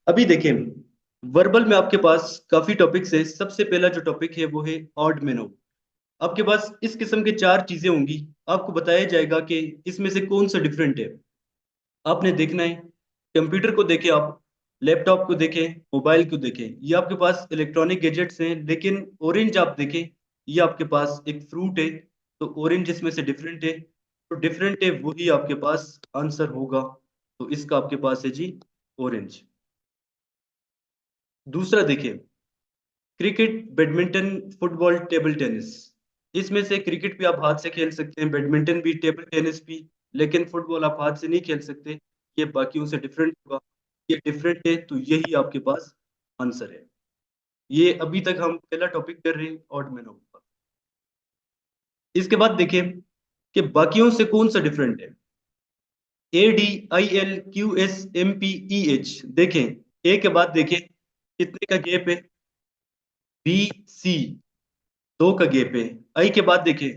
अभी देखें, वर्बल में आपके पास काफी टॉपिक्स है। सबसे पहला जो टॉपिक है वो है ऑड मैन आउट। आपके पास इस किस्म के चार चीजें होंगी। आपको बताया जाएगा कि इसमें से कौन सा डिफरेंट है। आपने देखना है, कंप्यूटर को देखें आप, लैपटॉप को देखें, मोबाइल को देखें, ये आपके पास इलेक्ट्रॉनिक गैजेट्स हैं। लेकिन ऑरेंज आप देखें, ये आपके पास एक फ्रूट है। तो ऑरेंज इसमें से डिफरेंट है, तो डिफरेंट है वही आपके पास आंसर होगा। तो इसका आपके पास है जी ऑरेंज। दूसरा देखिए, cricket, badminton, football, table tennis. इसमें से क्रिकेट भी आप हाथ से खेल सकते हैं, बैडमिंटन भी, टेबल टेनिस भी। लेकिन फुटबॉल आप हाथ से नहीं खेल सकते। ये बाकियों से डिफरेंट होगा। ये डिफरेंट है तो यही आपके पास आंसर है। ये अभी तक हम पहला टॉपिक कर रहे हैं ऑड मैन आउट का। इसके बाद देखिए कि बाकियों से कौन सा डिफरेंट है। ADILQSMPEH। देखें, ए के बाद देखें कितने का गैप है। BC, दो का गैप है। आई के बाद देखें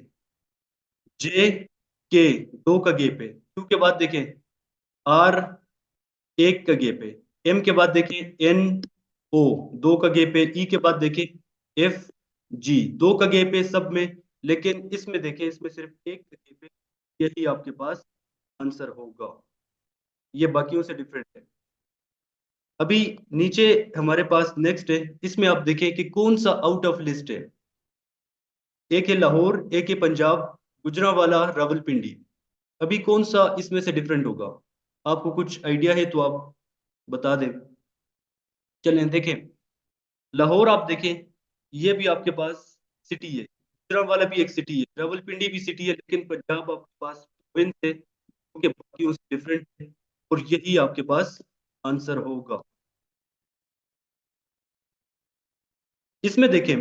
JK, दो का गैप है। क्यू के बाद देखें R, एक का गैप है। एम के बाद देखें NO, दो का गैप है। ई के बाद देखें FG, दो का गैप है सब में। लेकिन इसमें देखें, इसमें सिर्फ एक का गैप है। यही आपके पास आंसर होगा। ये बाकियों से डिफरेंट है। अभी नीचे हमारे पास नेक्स्ट है, इसमें आप देखें कि कौन सा आउट ऑफ लिस्ट है। एक है लाहौर, एक है पंजाब, गुजरांवाला, रावलपिंडी। अभी कौन सा इसमें से डिफरेंट होगा? आपको कुछ आइडिया है तो आप बता दें। चलें देखें, लाहौर आप देखें, ये भी आपके पास सिटी है। गुजरांवाला भी एक सिटी है, रावलपिंडी भी सिटी है। लेकिन पंजाब आपके पास प्रोविंस है, क्योंकि बाकी उससे डिफरेंट है। और यही आपके पास आंसर होगा। इसमें देखें,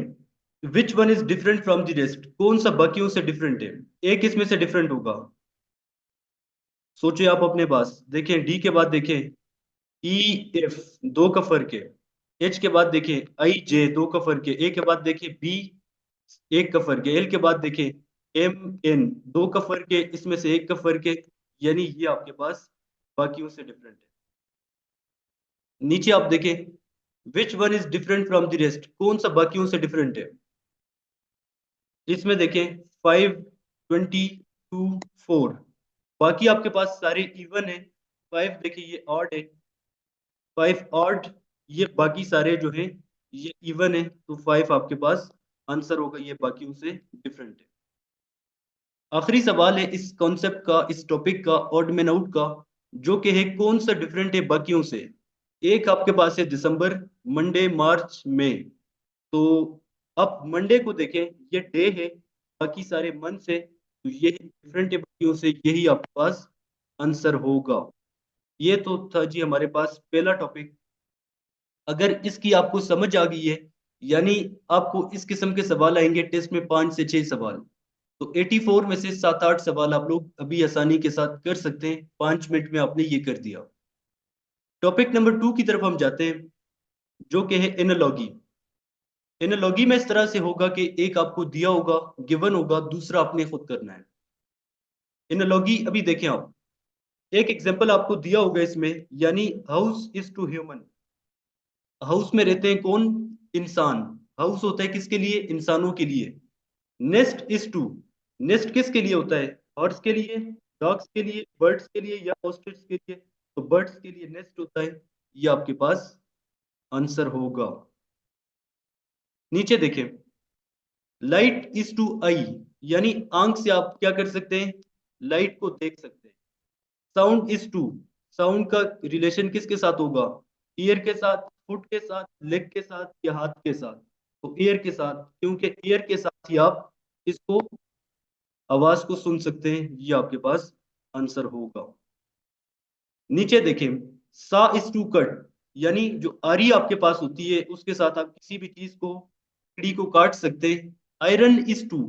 which one is different from the rest, कौन सा बाकियों से डिफरेंट है। एक इसमें से डिफरेंट होगा। सोचिए आप अपने पास। देखें, डी के बाद देखें EF, दो का फर्क है। H के बाद देखें IJ, दो का फर्क है। ए के बाद देखें B, एक का फर्क है। एल के बाद देखें MN, दो का फर्क है। इसमें से एक का फर्क है। यानी ये आपके पास बाकियों से डिफरेंट है। नीचे आप देखें, which one is different from the rest, कौन सा बाकियों से डिफरेंट है। इसमें देखें 5, 20, 2, 4, बाकी आपके पास सारे इवन है। 5 देखिए ये ऑड है, 5 ऑड। ये बाकी सारे जो हैं ये इवन है, तो 5 आपके पास आंसर होगा। ये बाकियों से डिफरेंट है। आखिरी सवाल है इस कॉन्सेप्ट का, इस टॉपिक का, ऑड मैन आउट का, जो कि है कौन सा डिफरेंट है बाकियों से। एक आपके पास है दिसंबर, मंडे, मार्च, मई। तो अब मंडे को देखें, ये डे है, बाकी सारे मंथ्स है। तो ये डिफरेंट है बाकियों से, यही आपके पास आंसर होगा। ये तो था जी हमारे पास पहला टॉपिक। अगर इसकी आपको समझ आ गई है, यानी आपको इस किस्म के सवाल आएंगे टेस्ट में 5 से 6 सवाल। तो 84 में से 7-8 सवाल आप लोग अभी आसानी के साथ कर सकते हैं। 5 मिनट में आपने ये कर दिया। टॉपिक नंबर 2 की तरफ हम जाते हैं, जो कि है एनालॉगी। एनालॉगी में इस तरह से होगा कि एक आपको दिया होगा, गिवन होगा, दूसरा आपने खुद करना है। एनालॉगी अभी देखें आप, एक एग्जांपल आपको दिया होगा इसमें, यानी house is to human. House में रहते हैं कौन? इंसान। हाउस होता है किसके लिए? इंसानों के लिए। नेस्ट इज टू, नेस्ट किसके लिए होता है? बर्ड्स के लिए, डॉग्स के लिए, बर्ड्स के लिए, या ऑस्ट्रिच के लिए? तो बर्ड्स के लिए नेस्ट होता है। ये आपके पास आंसर होगा। नीचे देखें, लाइट इज टू आई, यानी आंख से आप क्या कर सकते हैं? लाइट को देख सकते हैं। साउंड इज टू, साउंड का रिलेशन किसके साथ होगा? ईयर के साथ, फुट के साथ, लेग के साथ, या हाथ के साथ? तो ईयर के साथ, क्योंकि ईयर के साथ ही आप इसको, आवाज को सुन सकते हैं। ये आपके पास आंसर होगा। नीचे देखें, सा इज टू कट, यानी जो आरी आपके पास होती है उसके साथ आप किसी भी चीज को, लकड़ी को काट सकते हैं। आयरन इज टू,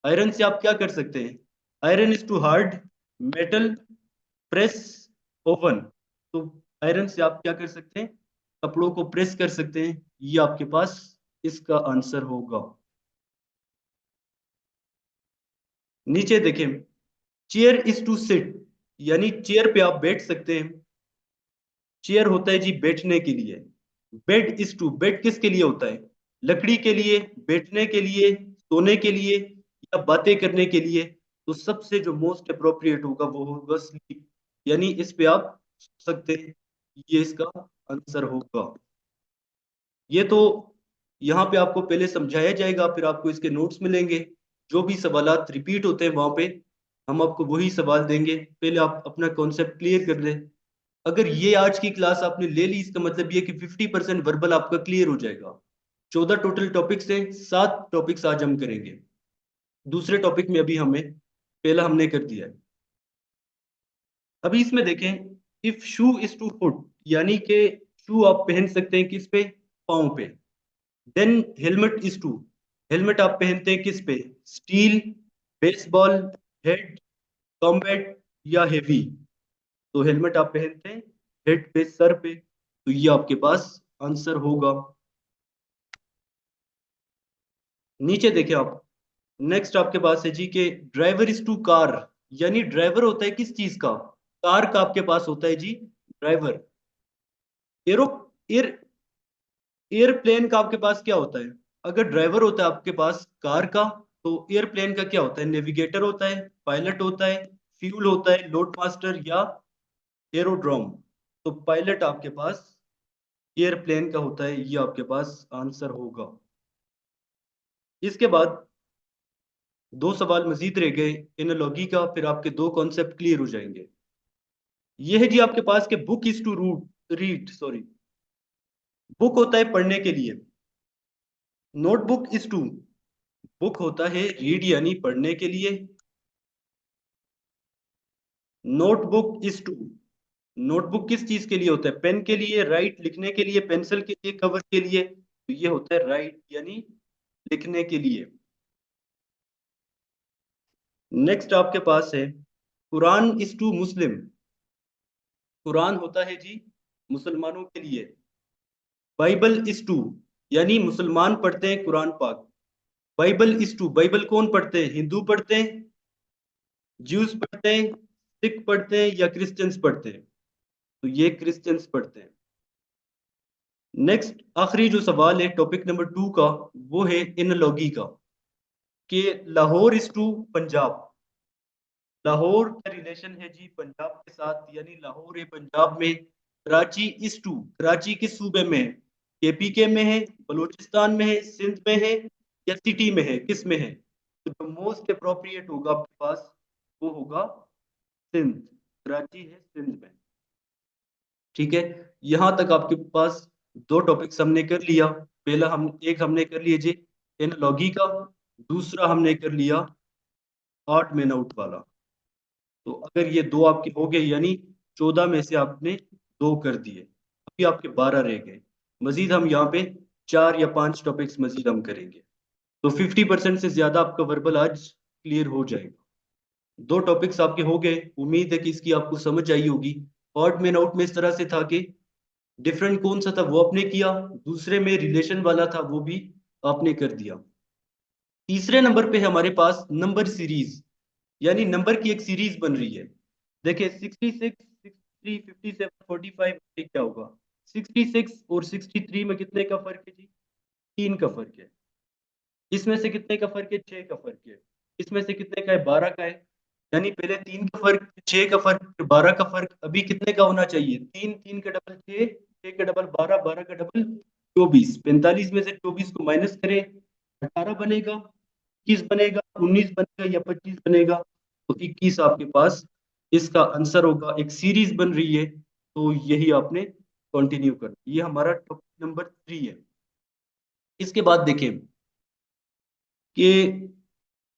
आयरन से आप क्या कर सकते हैं? Iron is to hard, metal, press, oven. तो आयरन से आप क्या कर सकते हैं? कपड़ों को प्रेस कर सकते हैं। ये आपके पास इसका आंसर होगा। नीचे देखें, चेयर इज टू सिट, यानी चेयर पे आप बैठ सकते हैं। चेयर होता है जी बैठने के लिए। बेड इज टू, बेड किसके लिए होता है? लकड़ी के लिए, बैठने के लिए, सोने के लिए, या बातें करने के लिए? तो सबसे जो मोस्ट अप्रोप्रिएट होगा वो होगा स्लीप। यानी इस पे आप सोच सकते हैं, ये इसका आंसर होगा। ये तो यहाँ पे आपको पहले समझाया जाएगा, फिर आपको इसके नोट्स मिलेंगे। जो भी सवालात रिपीट होते हैं वहां पे हम आपको वही सवाल देंगे। पहले आप अपना कॉन्सेप्ट क्लियर कर लें। अगर ये आज की क्लास आपने ले ली, इसका मतलब ये कि 50% वर्बल आपका क्लियर हो जाएगा। 14 टोटल टॉपिक्स हैं, 7 टॉपिक्स आज हम करेंगे। दूसरे टॉपिक में अभी हमें पहला हमने कर दिया है। अभी इसमें देखें, if shoe is to foot, यानी कि शू आप पहन सकते हैं किस पे? पाँव पे। Then helmet is to, helmet आप पहनते हैं किस पे? स्टील, बेसबॉल, हेड, कॉम्बैट, या हेवी? तो हेलमेट आप पहनते हैं हेड पे, सर पे, तो ये आपके पास आंसर होगा। नीचे देखिए आप, नेक्स्ट आपके पास है जी के ड्राइवर इज टू कार, यानी ड्राइवर होता है किस चीज का? कार का आपके पास होता है जी ड्राइवर। एरो एयर एयरप्लेन का आपके पास क्या होता है? अगर ड्राइवर होता है आपके पास कार का, तो एयरप्लेन का क्या होता है? नेविगेटर होता है, पायलट होता है, फ्यूल होता है, लोड मास्टर, या एरोड्रोम? तो पायलट आपके पास एयरप्लेन का होता है, ये आपके पास आंसर होगा। इसके बाद दो सवाल मजीद रह गए एनालॉगी का, फिर आपके दो कॉन्सेप्ट क्लियर हो जाएंगे। ये है जी आपके पास के book is to root read, sorry, book होता है पढ़ने के लिए। नोटबुक इज टू, बुक होता है रीड यानी पढ़ने के लिए। नोटबुक इज टू, नोटबुक किस चीज के लिए होता है? पेन के लिए, राइट लिखने के लिए, पेंसिल के लिए, कवर के लिए? तो ये होता है राइट यानी लिखने के लिए। नेक्स्ट आपके पास है कुरान इज टू मुस्लिम, कुरान होता है जी मुसलमानों के लिए। बाइबल इज टू, यानी मुसलमान पढ़ते हैं कुरान पाक। बाइबल इज टू, बाइबल कौन पढ़ते हैं? हिंदू पढ़ते हैं, ज्यूज पढ़ते हैं, सिख पढ़ते हैं, या क्रिश्चियंस पढ़ते हैं? तो ये क्रिश्चियंस पढ़ते हैं। नेक्स्ट आखिरी जो सवाल है टॉपिक नंबर 2 का, वो है एनालॉगी का, कि लाहौर इज टू पंजाब। लाहौर का रिलेशन है जी पंजाब के साथ, यानी लाहौर है पंजाब में। कराची इज टू, कराची किस सूबे में है? केपीके में है, बलूचिस्तान में है, सिंध में है, या सिटी में है? किस में है? तो जो मोस्ट अप्रोप्रिएट होगा आपके पास वो होगा सिंध। कराची है सिंध में। ठीक है, यहां तक आपके पास दो टॉपिक्स हमने कर लिया। पहला हम एक हमने कर लिया जी एनालॉगी का, दूसरा हमने कर लिया ऑड मैन आउट वाला। तो अगर ये दो आपके हो गए, यानी 14 में से आपने दो कर दिए, अभी आपके 12 रह गए। मजीद हम यहाँ पे 4 या 5 टॉपिक्स मजीद हम करेंगे, तो 50% से ज्यादा आपका वर्बल आज क्लियर हो जाएगा। दो टॉपिक्स आपके हो गए, उम्मीद है कि इसकी आपको समझ आई होगी। ऑड मैन आउट में इस तरह से था कि डिफरेंट कौन सा था वो आपने किया, दूसरे में रिलेशन वाला था वो भी आपने कर दिया। तीसरे नंबर पे है हमारे पास नंबर सीरीज, यानी नंबर की एक सीरीज बन रही है। देखिए 66, 63, 57, 45, क्या होगा? 66 और 63 में कितने का फर्क है जी? 3 का फर्क है। इसमें से कितने का फर्क है? 6 का फर्क है। इसमें से कितने का है? 12 का है। यानी पहले 3 का फर्क, 6 का फर्क, फिर 12 का फर्क। अभी कितने का होना चाहिए? 3, 3 का डबल 6, 6 का डबल 12, 12 का डबल 24। 45 में से 24 को माइनस करें, 18 बनेगा, 21 बनेगा, 19 बनेगा, या 25 बनेगा? तो 21 आपके पास इसका आंसर होगा। एक सीरीज बन रही है, तो यही आपने कंटिन्यू करना। ये हमारा टॉपिक नंबर 3 है। इसके बाद देखें कि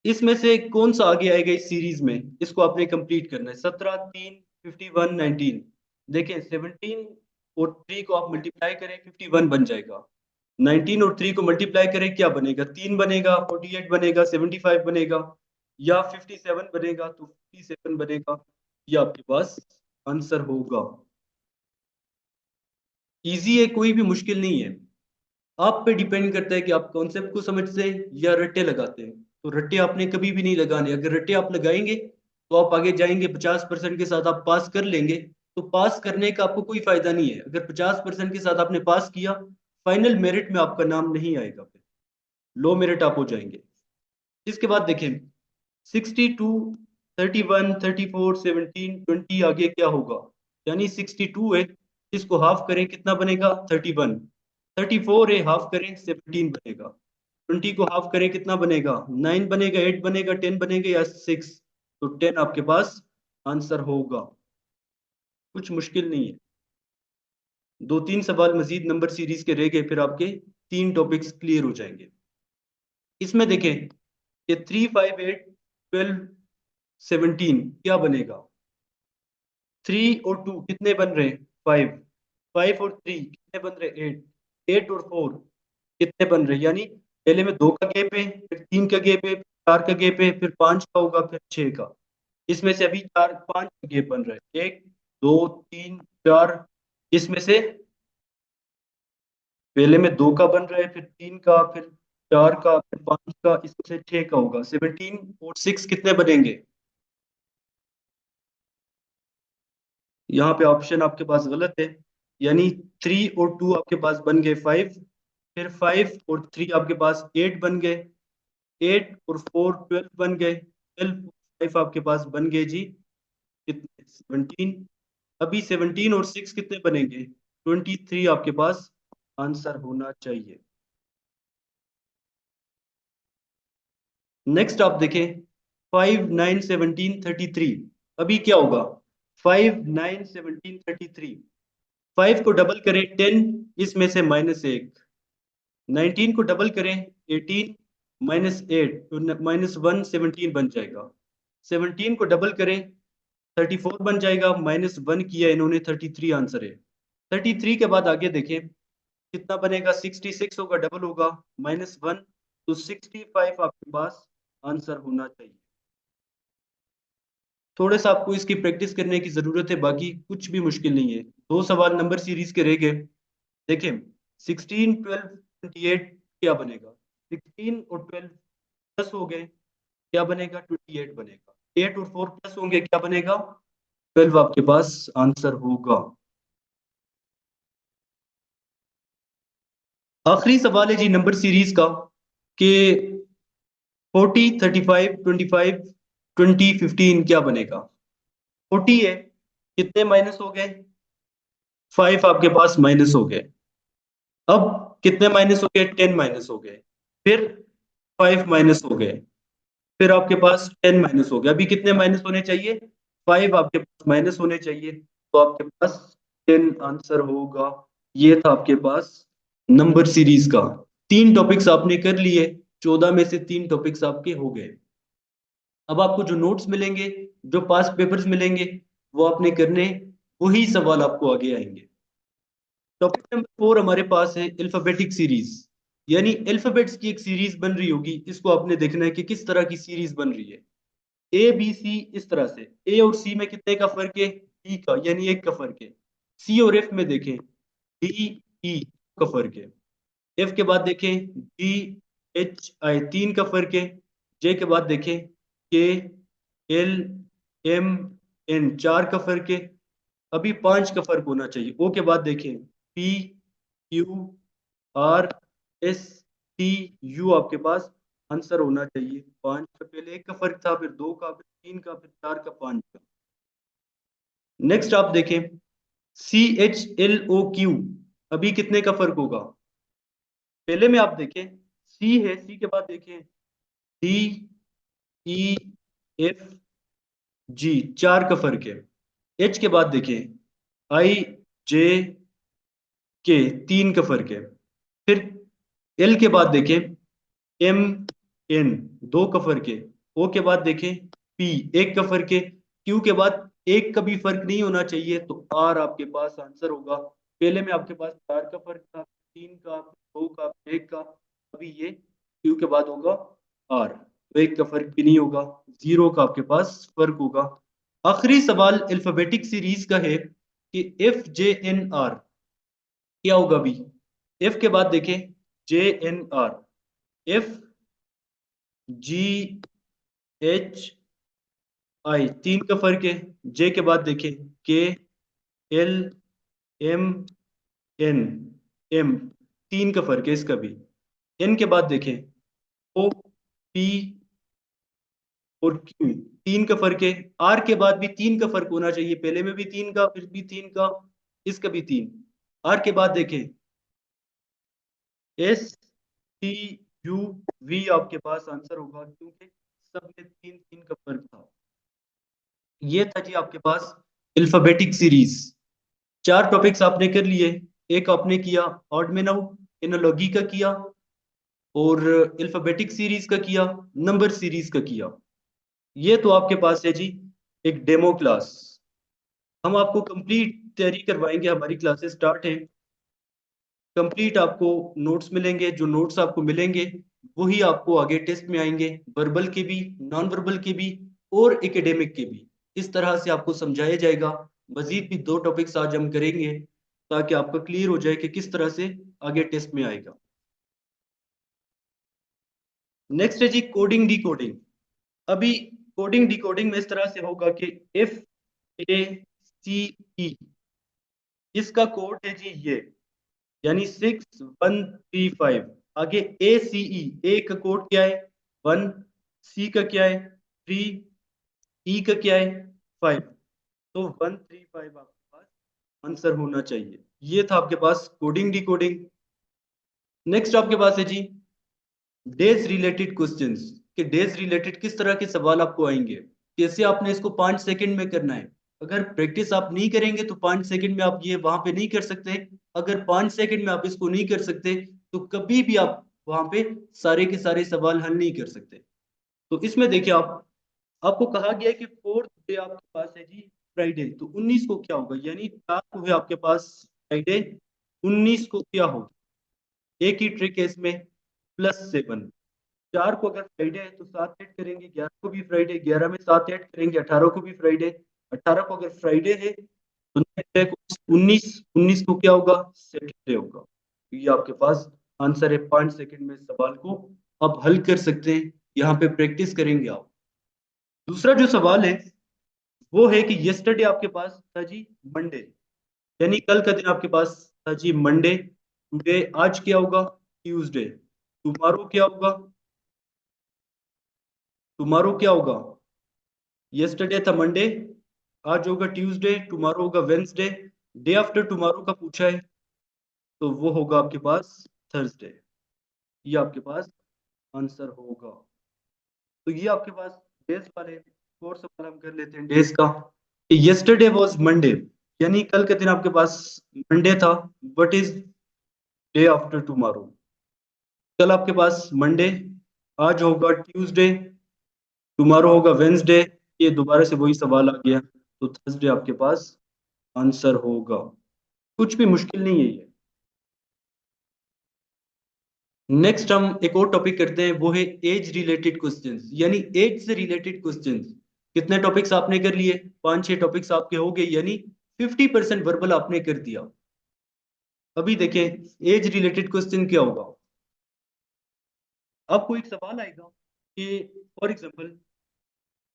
इसमें से कौन सा आगे आएगा इस सीरीज में, इसको आपने कंप्लीट करना है। 17, 3, 51, 19। देखें 17 और 3 को आप मल्टीप्लाई करें 51 बन जाएगा। 19 और 3 को मल्टीप्लाई करें क्या बनेगा? 3 बनेगा, 48 बनेगा, 75 बनेगा, या 57 बनेगा? तो 57 बनेगा। ये आपके पास आंसर होगा। इजी है, कोई भी मुश्किल नहीं है। आप पे डिपेंड करता है कि आप कॉन्सेप्ट को समझते हैं या रट्टे लगाते हैं। तो रट्टे आपने कभी भी नहीं लगाने, अगर रट्टे आप लगाएंगे तो आप आगे जाएंगे 50% के साथ आप पास कर लेंगे। तो पास करने का आपको कोई फायदा नहीं है। अगर 50% के साथ आपने पास किया, फाइनल मेरिट में आपका नाम नहीं आएगा, फिर लो मेरिट आप हो जाएंगे। इसके बाद देखें 62, 31, 34, 17, 20 आगे क्या होगा, यानी 62 है, इसको हाफ करें कितना बनेगा 31, 34 है हाफ करें 17 बनेगा, 20 को हाफ करें कितना बनेगा 9 बनेगा, 8 बनेगा, 10 बनेगा या 6, तो 10 आपके पास आंसर होगा। कुछ मुश्किल नहीं है। दो तीन सवाल मजीद नंबर सीरीज के रह गए, फिर आपके तीन टॉपिक्स क्लियर हो जाएंगे। इसमें देखें कि 3, 5, 8, 12, 17 क्या बनेगा। 3 और 2 कितने बन रहे हैं 5, 5 और 3 कितने बन रहे हैं 8, 8 और 4 कितने बन रहे हैं, यानी पहले में 2 का गैप है, फिर 3 का गैप है, फिर 4 का गैप है, फिर 5 का होगा, फिर 6 का। इसमें से अभी 4 5 का गैप बन रहा है, 1 2 3 4। इसमें से पहले में 2 का बन रहा है, फिर 3 का, फिर 4 का, फिर 5 का, इसमें से 6 का होगा। 17 और 6 कितने बनेंगे, यहाँ पे ऑप्शन आपके पास गलत है, यानी 3 और 2 आपके पास बन गए 5, फिर 5 और 3 आपके पास 8 बन गए, 8 और 4 12 बन गए, 12 5 आपके पास बन गए जी कितने 17। अभी 17 और 6 कितने बनेंगे 23 आपके पास आंसर होना चाहिए। नेक्स्ट आप देखें 5, 9, 17, 33। अभी क्या होगा 5, 9, 17, 33, 5 को डबल करें 10, इसमें से -1, 19 को डबल करें 18, -8 तो -1, 17 बन जाएगा। 17 को डबल करें 34 बन जाएगा, -1 किया इन्होंने, 33 आंसर है। 33 के बाद आगे देखें कितना बनेगा, 66 होगा, डबल होगा, -1, तो 65 आपके पास आंसर होना चाहिए। थोड़ा सा आपको इसकी प्रैक्टिस करने की जरूरत है, बाकी कुछ भी मुश्किल नहीं है। दो सवाल नंबर सीरीज के रह गए। देखिए 16, 12, 28 क्या बनेगा, 16 और 12 प्लस हो गए क्या बनेगा 28 बनेगा, 8 और 4 प्लस होंगे क्या बनेगा 12 आपके पास आंसर होगा। आखिरी सवाल है जी नंबर सीरीज का कि 40, 35, 25, 20, 15 क्या बनेगा। 40 है, कितने माइनस हो गए 5 आपके पास माइनस हो गए। अब कितने माइनस हो गए 10 माइनस हो गए, फिर 5 माइनस हो गए, फिर आपके पास 10 माइनस हो गया। अभी कितने माइनस होने चाहिए 5 आपके पास माइनस होने चाहिए, तो आपके पास 10 आंसर होगा। ये था आपके पास नंबर सीरीज का। तीन टॉपिक्स आपने कर लिए, 14 में से तीन टॉपिक्स आपके हो गए। अब आपको जो नोट्स मिलेंगे, जो पास पेपर्स मिलेंगे, वो आपने करने, वही सवाल आपको आगे आएंगे। टॉपिक नंबर 4 हमारे पास है अल्फाबेटिक सीरीज, यानी अल्फाबेट्स की एक सीरीज बन रही होगी, इसको आपने देखना है कि किस तरह की सीरीज बन रही है। ए बी सी, इस तरह से ए और सी में कितने का फर्क है डी का, यानी एक का फर्क है। सी और एफ में देखें डी ई का फर्क है। एफ के बाद देखें डी एच आई, तीन का फर्क है। जे के बाद देखें के एल एम एन, चार का फर्क है। अभी पांच का फर्क होना चाहिए। ओ के बाद देखें P Q R S T U, आपके पास आंसर होना चाहिए पांच का। पहले एक का फर्क था, फिर दो का, फिर तीन का, फिर चार का, पांच का। नेक्स्ट आप देखें C H L O Q, अभी कितने का फर्क होगा। पहले में आप देखें सी है, सी के बाद देखें डी ई एफ जी, चार का फर्क है। एच के बाद देखें आई जे के, तीन का फर्क है। फिर एल के बाद देखें एम एन, दो का फर्क है। ओ के बाद देखें पी, एक का फर्क है। क्यू के बाद एक का भी फर्क नहीं होना चाहिए, तो आर आपके पास आंसर होगा। पहले में आपके पास चार का फर्क था, तीन का, दो का, एक का, अभी ये क्यू के बाद होगा आर, तो एक का फर्क भी नहीं होगा, जीरो का आपके पास फर्क होगा। आखिरी सवाल अल्फाबेटिक सीरीज का है कि एफ जे एन आर क्या होगा। अभी एफ के बाद देखें J N R, F G H I, तीन का फर्क है। जे के बाद देखें के एल, एम, एन, एम, तीन का फर्क है इसका भी। एन के बाद देखें ओ, पी और क्यू, तीन का फर्क है। आर के बाद भी तीन का फर्क होना चाहिए, पहले में भी तीन का, फिर भी तीन का, इसका भी तीन। आर के बाद देखें एस, टी, यू, वी आपके पास आंसर होगा, क्योंकि सब में तीन तीन का फर्क था। ये था जी आपके पास अल्फाबेटिक सीरीज। चार टॉपिक्स आपने कर लिए। एक आपने किया ऑड में आउट, एनालॉजी का किया, और अल्फाबेटिक सीरीज का किया, नंबर सीरीज का किया। ये तो आपके पास है जी एक डेमो क्लास। हम आपको कंप्लीट तैयारी करवाएंगे, हमारी क्लासेस स्टार्ट हैं। कंप्लीट आपको नोट्स मिलेंगे, जो नोट्स आपको मिलेंगे वही आपको आगे टेस्ट में आएंगे, वर्बल के भी, नॉन वर्बल के भी, और एकेडमिक के भी। इस तरह से आपको समझाया जाएगा। मजीद भी दो टॉपिक्स आज हम करेंगे, ताकि आपका क्लियर हो जाए कि किस तरह से आगे टेस्ट में आएगा। नेक्स्ट है जी कोडिंग डी कोडिंग। अभी कोडिंग डी कोडिंग में इस तरह से होगा कि एफ, ए, सी, ई, इसका कोड है जी ये, यानी 6135। आगे ए, सी, ई, ए का कोड क्या है 1, सी का क्या है 3, ई का क्या है 5। तो 135 आपके पास आंसर होना चाहिए। ये था आपके पास कोडिंग डी कोडिंग। नेक्स्ट आपके पास है जी डेज रिलेटेड क्वेश्चंस, कि डेज रिलेटेड किस तरह के सवाल आपको आएंगे, कैसे आपने इसको 5 सेकंड में करना है। अगर प्रैक्टिस आप नहीं करेंगे तो 5 सेकंड में आप ये वहां पे नहीं कर सकते। अगर 5 सेकंड में आप इसको नहीं कर सकते तो कभी भी आप वहां पे सारे के सारे सवाल हल नहीं कर सकते। तो इसमें देखिए आप, आपको कहा गया है कि फोर्थ डे आपके पास है जी फ्राइडे, तो 19 को क्या होगा, यानी 4 को है आपके पास फ्राइडे, 19 को क्या होगा। एक ही ट्रिक है इसमें, +7। 4 को अगर फ्राइडे है तो 7 ऐड करेंगे, 11 को भी फ्राइडे, 11 में 7 ऐड करेंगे, 18 को भी फ्राइडे, 18 को अगर फ्राइडे है तो नेक्स्ट है 19, 19 को क्या होगा सैटरडे होगा। तो ये आपके पास आंसर है। 5 सेकंड में सवाल को आप हल कर सकते हैं, यहाँ पे प्रैक्टिस करेंगे आप। दूसरा जो सवाल है वो है कि यस्टरडे आपके पास था जी मंडे, यानी कल का दिन आपके पास था जी मंडे। टुडे आज क्या होगा ट्यूसडे, टुमारो क्या होगा, टुमारो क्या होगा, यस्टरडे था मंडे, आज होगा ट्यूसडे, टुमारो होगा वेंसडे, डे आफ्टर टुमारो का पूछा है तो वो होगा आपके पास थर्सडे। ये आपके पास आंसर होगा। तो ये आपके पास डेज वाले, और सवाल हम कर लेते हैं डेज का। यस्टरडे वाज मंडे, यानी कल का दिन आपके पास मंडे था। What is day after tomorrow, कल आपके पास मंडे, आज होगा ट्यूसडे, टुमारो होगा वेंसडे। ये दोबारा से वही सवाल आ गया, तो थर्सडे आपके पास आंसर होगा। कुछ भी मुश्किल नहीं है ये। नेक्स्ट हम एक और टॉपिक करते हैं, वो है एज रिलेटेड क्वेश्चंस, यानी एज से रिलेटेड क्वेश्चंस। कितने टॉपिक्स आपने कर लिए, 5-6 टॉपिक्स आपके हो गए, यानी 50% वर्बल आपने कर दिया। अभी देखें एज रिलेटेड क्वेश्चन क्या होगा। आपको एक सवाल आएगा कि फॉर एग्जांपल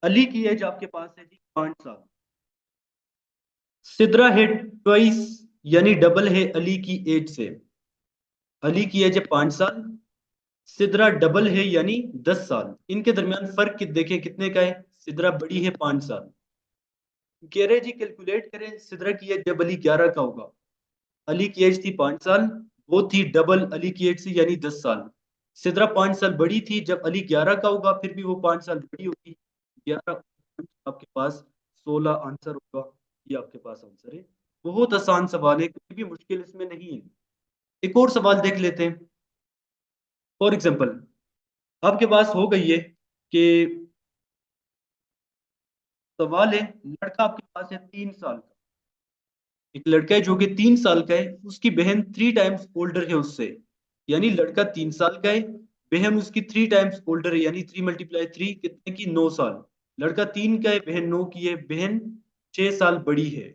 अली की एज आपके पास है जी 5 साल, सिद्रा है ट्वाइस, यानी डबल है अली की एज से। अली की एज है 5 साल, सिद्रा डबल है यानी 10 साल। इनके दरमियान फर्क देखें कितने का है, सिद्रा बड़ी है 5 साल। कह रहे जी कैलकुलेट करें सिद्रा की एज जब अली 11 का होगा। अली की एज थी 5 साल, वो थी डबल अली की एज से यानी 10 साल। सिद्रा 5 साल बड़ी थी, जब अली 11 का होगा फिर भी वो 5 साल बड़ी होगी। 11 आपके पास 16 आंसर होगा। ये आपके पास आंसर है। बहुत आसान सवाल है, कोई भी मुश्किल इसमें नहीं है। एक और सवाल देख लेते हैं। फॉर एग्जाम्पल आपके पास हो गई है कि सवाल है, लड़का आपके पास है 3 साल का, एक लड़का है जो कि 3 साल का है, उसकी बहन 3 टाइम्स ओल्डर है उससे। यानी लड़का 3 साल का है, बहन उसकी 3 टाइम्स ओल्डर है, यानी 3 × 3 कितने की 9 साल। लड़का 3 का है, बहन 9 की है, बहन 6 साल बड़ी है।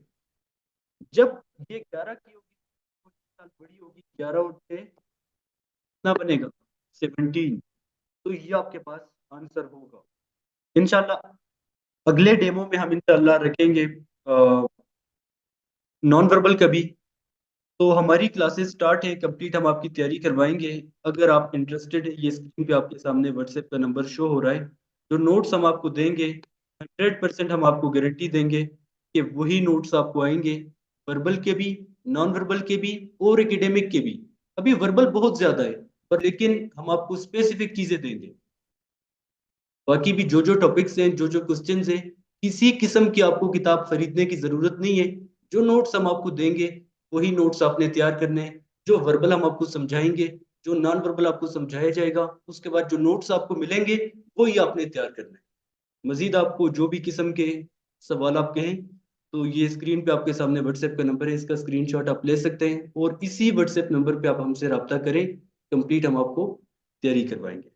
जब ये 11 की होगी तो 6 साल बड़ी होगी, 11 और 6 कितना बनेगा 17। तो ये आपके पास आंसर होगा। इंशाल्लाह अगले डेमो में हम इंशाल्लाह रखेंगे नॉन वर्बल का भी। तो हमारी क्लासेस स्टार्ट है कंप्लीट, हम आपकी तैयारी करवाएंगे। अगर आप इंटरेस्टेड है, ये स्क्रीन पे आपके सामने व्हाट्सएप का नंबर शो हो रहा है। जो नोट्स हम आपको देंगे 100% हम आपको गारंटी देंगे कि वही नोट्स आपको आएंगे, वर्बल के भी, नॉन वर्बल के भी और एकेडमिक के भी। अभी वर्बल बहुत ज्यादा है, पर लेकिन हम आपको स्पेसिफिक चीजें देंगे। बाकी भी जो जो टॉपिक्स हैं, जो जो क्वेश्चंस हैं, किसी किस्म की आपको किताब खरीदने की जरूरत नहीं है। जो नोट्स हम आपको देंगे वही नोट्स आपने तैयार करने हैं। जो वर्बल हम आपको समझाएंगे, जो नॉन वर्बल आपको समझाया जाएगा, उसके बाद जो नोट्स आपको मिलेंगे वही आपने तैयार करना है। मजीद आपको जो भी किस्म के सवाल आपके हैं, तो ये स्क्रीन पे आपके सामने व्हाट्सएप का नंबर है, इसका स्क्रीनशॉट आप ले सकते हैं और इसी व्हाट्सएप नंबर पे आप हमसे रब्ता करें। कंप्लीट हम आपको तैयारी करवाएंगे।